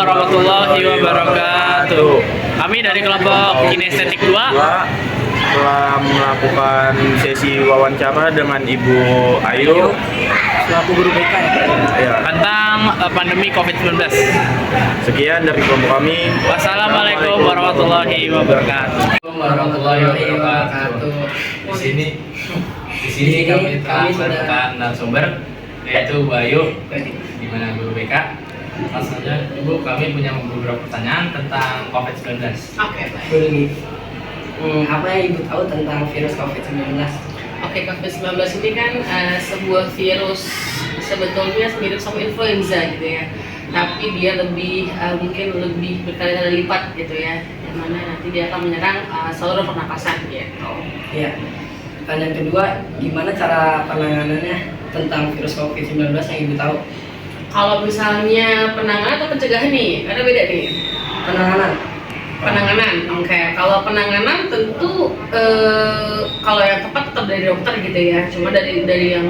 warahmatullahi wabarakatuh. Kami dari kelompok Kinestetik 2 telah melakukan sesi wawancara dengan Ibu Ayu selaku guru BK ya. tentang pandemi COVID-19. Sekian dari kelompok kami. Wassalamualaikum warahmatullahi wabarakatuh. Warahmatullahi wabarakatuh. Di sini kami telah menemukan narasumber yaitu Bu Ayu, di mana guru BK. Langsung saja, Ibu, kami punya beberapa pertanyaan tentang COVID-19. Oke, baik. Apa yang Ibu tahu tentang virus COVID-19? Oke, COVID-19 ini kan sebuah virus sebetulnya mirip sama influenza gitu ya. Tapi dia mungkin lebih berkali-kali lipat gitu ya. Yang mana nanti dia akan menyerang saluran pernapasan gitu. Iya. Pertanyaan kedua, gimana cara penanganannya tentang virus COVID-19 yang Ibu tahu? Kalau misalnya penanganan atau pencegahan nih, karena beda nih. Penanganan, oke. Kalau penanganan tentu kalau yang tepat tetap dari dokter gitu ya. Cuma dari yang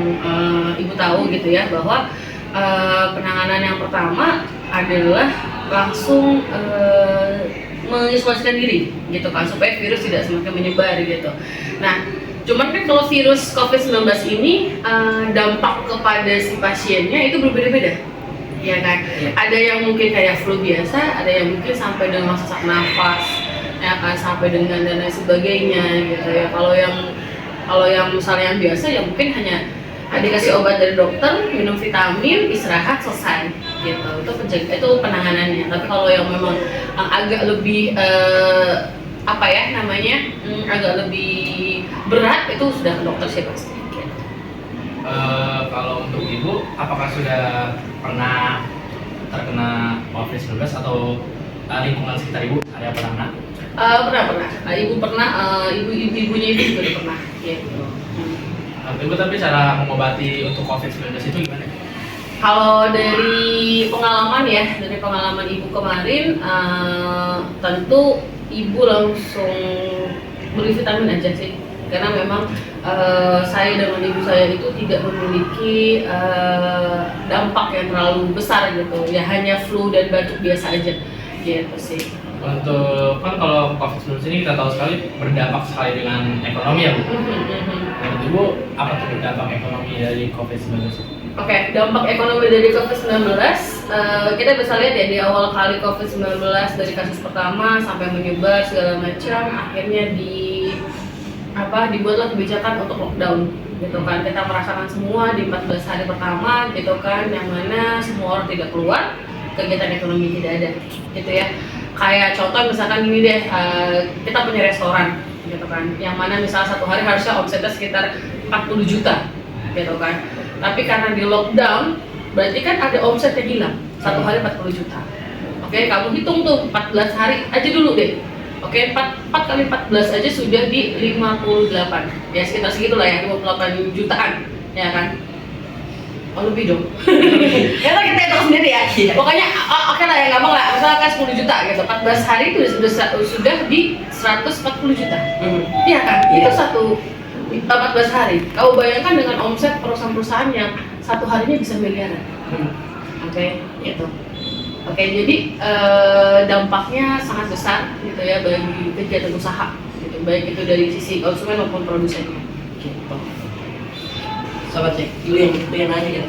Ibu tahu gitu ya bahwa penanganan yang pertama adalah langsung mengisolasikan diri gitu kan supaya virus tidak semakin menyebar gitu. Nah, cuman kan kalau virus COVID-19 ini dampak kepada si pasiennya itu berbeda-beda. Ya kan, ada yang mungkin kayak flu biasa, ada yang mungkin sampai dengan sesak nafas, ya kan, sampai dengan dan lain sebagainya gitu ya. Kalau yang misalnya yang biasa ya mungkin hanya dikasih obat dari dokter, minum vitamin, istirahat, selesai gitu. Itu penanganannya. Tapi kalau yang memang agak lebih agak lebih berat itu sudah ke dokter sih pasti. Kalau untuk Ibu, apakah sudah pernah terkena COVID-19 atau lingkungan sekitar Ibu ada yang pernah? Pernah. Ibu pernah, ibunya Ibu juga pernah. Gitu. Ibu, tapi cara mengobati untuk COVID-19 itu gimana? Kalau dari pengalaman Ibu kemarin, tentu Ibu langsung beri vitamin aja sih. Karena memang saya dengan ibu saya itu tidak memiliki dampak yang terlalu besar gitu ya, hanya flu dan batuk biasa aja gitu sih. Untuk kan kalau COVID-19 ini kita tahu sekali berdampak sekali dengan ekonomi ya Bu. Menurut Ibu apa tuh dampak ekonomi dari COVID-19? Oke, dampak ekonomi dari COVID-19 kita bisa lihat ya di awal kali COVID-19 dari kasus pertama sampai menyebar segala macam, akhirnya dibuatlah kebijakan untuk lockdown gitu kan. Kita merasakan semua di 14 hari pertama gitu kan, yang mana semua orang tidak keluar, kegiatan ekonomi tidak ada gitu ya. Kayak contoh misalkan gini deh, kita punya restoran gitu kan, yang mana misalnya satu hari harusnya omsetnya sekitar 40 juta gitu kan. Tapi karena di lockdown berarti kan ada omset yang hilang, satu hari 40 juta. Oke, kamu hitung tuh 14 hari aja dulu deh. Oke, 4 kali 14 aja sudah di 58. Ya sekitar segitulah ya, 58 jutaan, ya kan? Oh lebih dong. Ya kan kita hitung sendiri ya. Pokoknya oke lah ya, gampang lah. Misalkan 10 juta gitu, 14 hari itu sudah di 140 juta. Iya kan? Itu 14 hari. Kau bayangkan dengan omset perusahaan-perusahaan yang satu harinya bisa miliaran. Oke, gitu. Oke, jadi dampaknya sangat besar gitu ya bagi kegiatan usaha gitu, baik itu dari sisi konsumen maupun produsennya gitu. Sobat cek, yang nanya ya.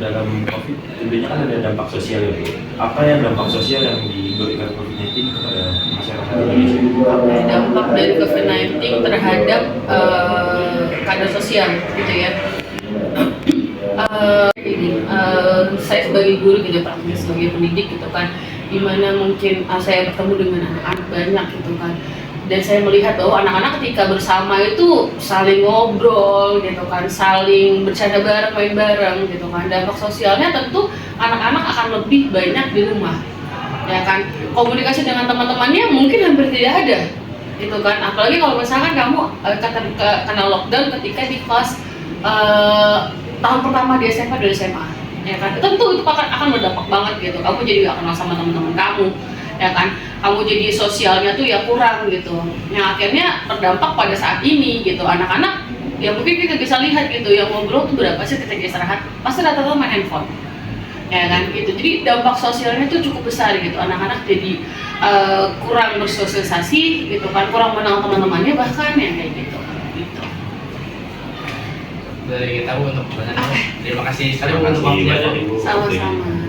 Dalam COVID tentunya kan ada dampak sosial ya Bu. Apa yang dampak sosial yang diberikan COVID-19 kepada masyarakat Indonesia? Dampak dari COVID-19 terhadap kader sosial gitu ya. Saya sebagai guru gitu, praktis sebagai pendidik gitu kan, dimana mungkin saya bertemu dengan anak-anak banyak gitu kan, dan saya melihat bahwa anak-anak ketika bersama itu saling ngobrol gitu kan, saling bercanda bareng, main bareng gitu kan. Dampak sosialnya tentu anak-anak akan lebih banyak di rumah ya kan, komunikasi dengan teman-temannya mungkin hampir tidak ada gitu kan. Apalagi kalau misalkan kamu kena lockdown ketika di kelas tahun pertama di SMP dari SMA, ya kan, tentu itu akan berdampak banget gitu. Kamu jadi gak kenal sama teman-teman kamu, ya kan, kamu jadi sosialnya tuh ya kurang gitu, yang akhirnya terdampak pada saat ini gitu. Anak-anak ya mungkin kita bisa lihat gitu, yang ngobrol tuh berapa sih ketika istirahat, pasti rata-rata main handphone ya kan gitu. Jadi dampak sosialnya tuh cukup besar gitu, anak-anak jadi kurang bersosialisasi gitu kan, kurang mengenal teman-temannya bahkan ya kayak gitu. Dari kita Bu untuk banyak. Terima kasih sekali Bu untuk Terima kasih waktunya banyak Bu. Ibu. Sama-sama.